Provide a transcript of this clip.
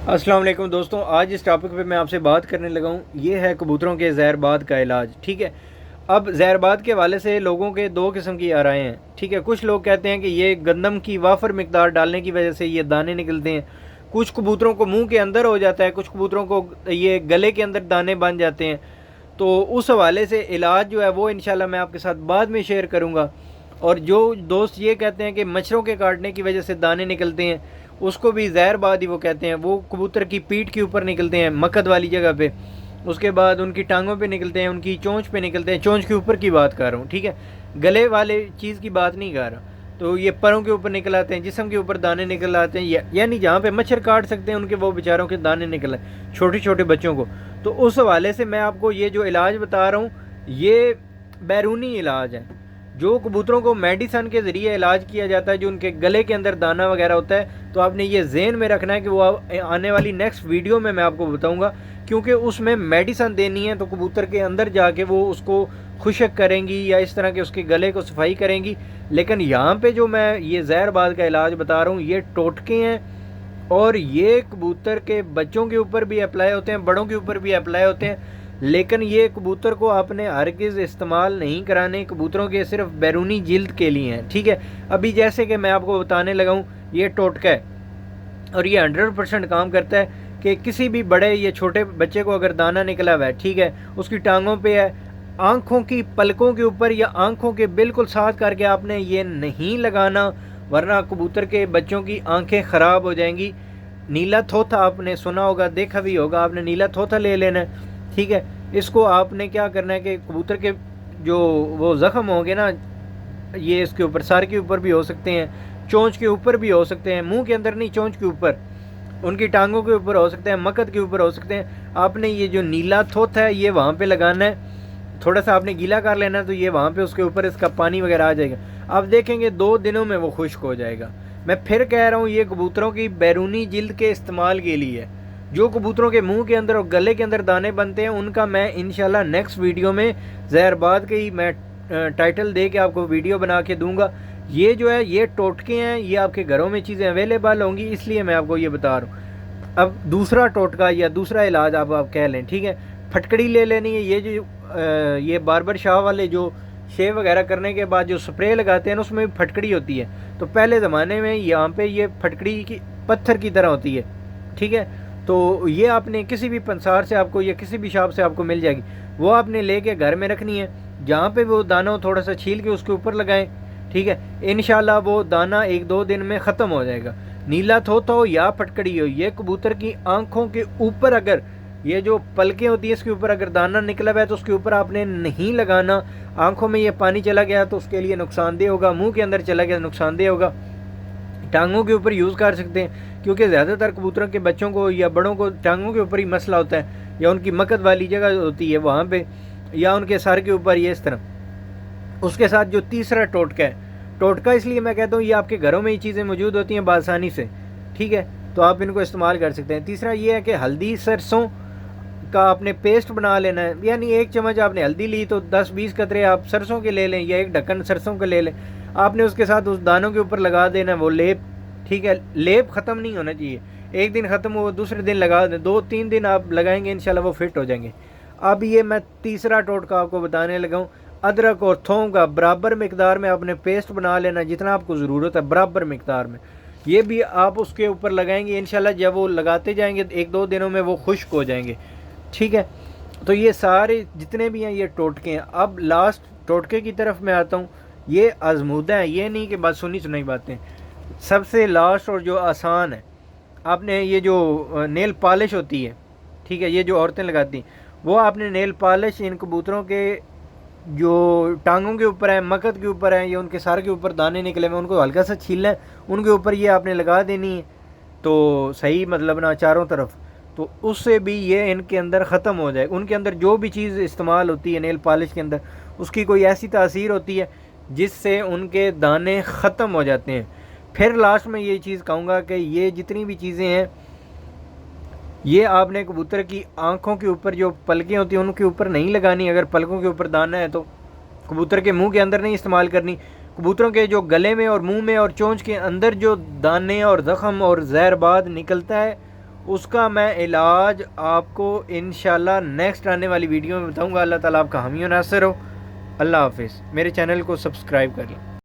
अस्सलाम वालेकुम दोस्तों, आज इस टॉपिक पे मैं आपसे बात करने लगा हूँ। ये है कबूतरों के जहरबाद का इलाज। ठीक है, अब जहरबाद के हवाले से लोगों के दो किस्म की आ रहे हैं। ठीक है, कुछ लोग कहते हैं कि ये गंदम की वाफर मिकदार डालने की वजह से ये दाने निकलते हैं। कुछ कबूतरों को मुंह के अंदर हो जाता है, कुछ कबूतरों को ये गले के अंदर दाने बन जाते हैं। तो उस हवाले से इलाज जो है वो इंशाल्लाह मैं आपके साथ बाद में शेयर करूँगा। और जो दोस्त ये कहते हैं कि मच्छरों के काटने की वजह से दाने निकलते हैं, उसको भी जहरबाद ही वो कहते हैं। वो कबूतर की पीठ के ऊपर निकलते हैं, मकद वाली जगह पे। उसके बाद उनकी टांगों पे निकलते हैं, उनकी चोंच पे निकलते हैं। चोंच के ऊपर की बात कर रहा हूँ, ठीक है, गले वाले चीज़ की बात नहीं कर रहा। तो ये परों के ऊपर निकल आते हैं, जिस्म के ऊपर दाने निकल आते हैं, यानी जहाँ पे मच्छर काट सकते हैं उनके वो बेचारों के दाने निकल आए, छोटे छोटे बच्चों को। तो उस हवाले से मैं आपको ये जो इलाज बता रहा हूँ, ये बैरूनी इलाज है। जो कबूतरों को मेडिसन के ज़रिए इलाज किया जाता है, जो उनके गले के अंदर दाना वगैरह होता है, तो आपने ये ज़हन में रखना है कि वो आने वाली नेक्स्ट वीडियो में मैं आपको बताऊंगा, क्योंकि उसमें मेडिसन देनी है। तो कबूतर के अंदर जाके वो उसको खुशक करेंगी या इस तरह के उसके गले को सफाई करेंगी। लेकिन यहाँ पे जो मैं ये जहरबाद का इलाज बता रहा हूँ, ये टोटके हैं, और ये कबूतर के बच्चों के ऊपर भी अप्लाई होते हैं, बड़ों के ऊपर भी अप्लाई होते हैं। लेकिन ये कबूतर को आपने हरगिज़ इस्तेमाल नहीं कराने, कबूतरों के सिर्फ बैरूनी जिल्द के लिए हैं। ठीक है, अभी जैसे कि मैं आपको बताने लगा हूँ, ये टोटका है और ये 100% काम करता है कि किसी भी बड़े या छोटे बच्चे को अगर दाना निकला हुआ है, ठीक है, उसकी टांगों पे है, आँखों की पलकों के ऊपर या आँखों के बिल्कुल साथ करके आपने ये नहीं लगाना, वरना कबूतर के बच्चों की आँखें ख़राब हो जाएंगी। नीला थोथा आपने सुना होगा, देखा भी होगा आपने, नीला थोथा ले लेना है। ठीक है, इसको आपने क्या करना है कि कबूतर के जो वो ज़ख़म होंगे ना, ये इसके ऊपर सर के ऊपर भी हो सकते हैं, चोंच के ऊपर भी हो सकते हैं, मुंह के अंदर नहीं, चोंच के ऊपर, उनकी टांगों के ऊपर हो सकते हैं, मकद के ऊपर हो सकते हैं। आपने ये जो नीला थोथा है ये वहाँ पे लगाना है, थोड़ा सा आपने गीला कर लेना है, तो ये वहाँ पे उसके ऊपर इसका पानी वगैरह आ जाएगा। आप देखेंगे 2 दिनों में वो खुश्क हो जाएगा। मैं फिर कह रहा हूँ, ये कबूतरों की बैरूनी जिल्द के इस्तेमाल के लिए है। जो कबूतरों के मुंह के अंदर और गले के अंदर दाने बनते हैं, उनका मैं इंशाल्लाह नेक्स्ट वीडियो में जहरबाद के ही मैं टाइटल दे के आपको वीडियो बना के दूंगा। ये जो है ये टोटके हैं, ये आपके घरों में चीज़ें अवेलेबल होंगी, इसलिए मैं आपको ये बता रहा हूँ। अब दूसरा टोटका या दूसरा इलाज आप कह लें, ठीक है, फटकड़ी ले लेनी है। ये जो ये बार्बर शाह वाले जो शेव वगैरह करने के बाद जो स्प्रे लगाते हैं ना, उसमें फटकड़ी होती है। तो पहले ज़माने में यहाँ पे ये फटकड़ी की पत्थर की तरह होती है, ठीक है। तो ये आपने किसी भी पंसार से आपको या किसी भी शॉप से आपको मिल जाएगी, वो आपने लेके घर में रखनी है। जहाँ पे वो दाना थोड़ा सा छील के उसके ऊपर लगाएं, ठीक है, इंशाल्लाह वो दाना 1-2 दिन में ख़त्म हो जाएगा। नीला थोथा हो या फटकड़ी हो, ये कबूतर की आँखों के ऊपर अगर ये जो पलकें होती हैं इसके ऊपर अगर दाना निकला हुआ है तो उसके ऊपर आपने नहीं लगाना। आँखों में ये पानी चला गया तो उसके लिए नुकसानदेह होगा, मुँह के अंदर चला गया तो नुकसानदेह होगा। टांगों के ऊपर यूज़ कर सकते हैं, क्योंकि ज़्यादातर कबूतरों के बच्चों को या बड़ों को टांगों के ऊपर ही मसला होता है, या उनकी मकद वाली जगह होती है वहाँ पे, या उनके सर के ऊपर, ये इस तरह। उसके साथ जो तीसरा टोटका है, टोटका इसलिए मैं कहता हूँ ये आपके घरों में ही चीज़ें मौजूद होती हैं बासानी से, ठीक है, तो आप इनको इस्तेमाल कर सकते हैं। तीसरा ये है कि हल्दी सरसों का आपने पेस्ट बना लेना है, यानी 1 चम्मच आपने हल्दी ली तो 10-20 कतरे आप सरसों के ले लें, या 1 ढक्कन सरसों के ले लें। आपने उसके साथ उस दानों के ऊपर लगा देना वो लेप, ठीक है। लेप ख़त्म नहीं होना चाहिए, एक दिन ख़त्म हो दूसरे दिन लगा दें, 2-3 दिन आप लगाएंगे इंशाल्लाह वो फिट हो जाएंगे। अब ये मैं तीसरा टोटका आपको बताने लगा हूँ। अदरक और थोम का बराबर मिकदार में आपने पेस्ट बना लेना, जितना आपको ज़रूरत है बराबर मिकदार में। ये भी आप उसके ऊपर लगाएंगे इंशाल्लाह, जब वो लगाते जाएंगे 1-2 दिनों में वो खुश्क हो जाएंगे, ठीक है। तो ये सारे जितने भी हैं ये टोटके हैं। अब लास्ट टोटके की तरफ मैं आता हूँ। ये आजमूदा है, ये नहीं कि बस सुनी सुनाई बातें। सबसे लास्ट और जो आसान है, आपने ये जो नेल पॉलिश होती है, ठीक है, ये जो औरतें लगाती हैं, वो आपने नेल पॉलिश इन कबूतरों के जो टांगों के ऊपर है, मकद के ऊपर है, या उनके सर के ऊपर दाने निकले हुए, उनको हल्का सा छीलना है, उनके ऊपर ये आपने लगा देनी है। तो सही मतलब ना चारों तरफ, तो उससे भी ये इनके अंदर ख़त्म हो जाए। उनके अंदर जो भी चीज़ इस्तेमाल होती है नेल पॉलिश के अंदर, उसकी कोई ऐसी तासीर होती है जिससे उनके दाने ख़त्म हो जाते हैं। फिर लास्ट में ये चीज़ कहूँगा कि ये जितनी भी चीज़ें हैं, ये आपने कबूतर की आँखों के ऊपर जो पलकें होती हैं उनके ऊपर नहीं लगानी। अगर पलकों के ऊपर दाना है तो कबूतर के मुंह के अंदर नहीं इस्तेमाल करनी। कबूतरों के जो गले में और मुंह में और चोंच के अंदर जो दाने और ज़ख़म और जहरबाद निकलता है, اس کا میں علاج آپ کو انشاءاللہ نیکسٹ آنے والی ویڈیو میں بتاؤں گا۔ اللہ تعالیٰ آپ کا حامی و ناصر ہو۔ اللہ حافظ۔ میرے چینل کو سبسکرائب کر لیں۔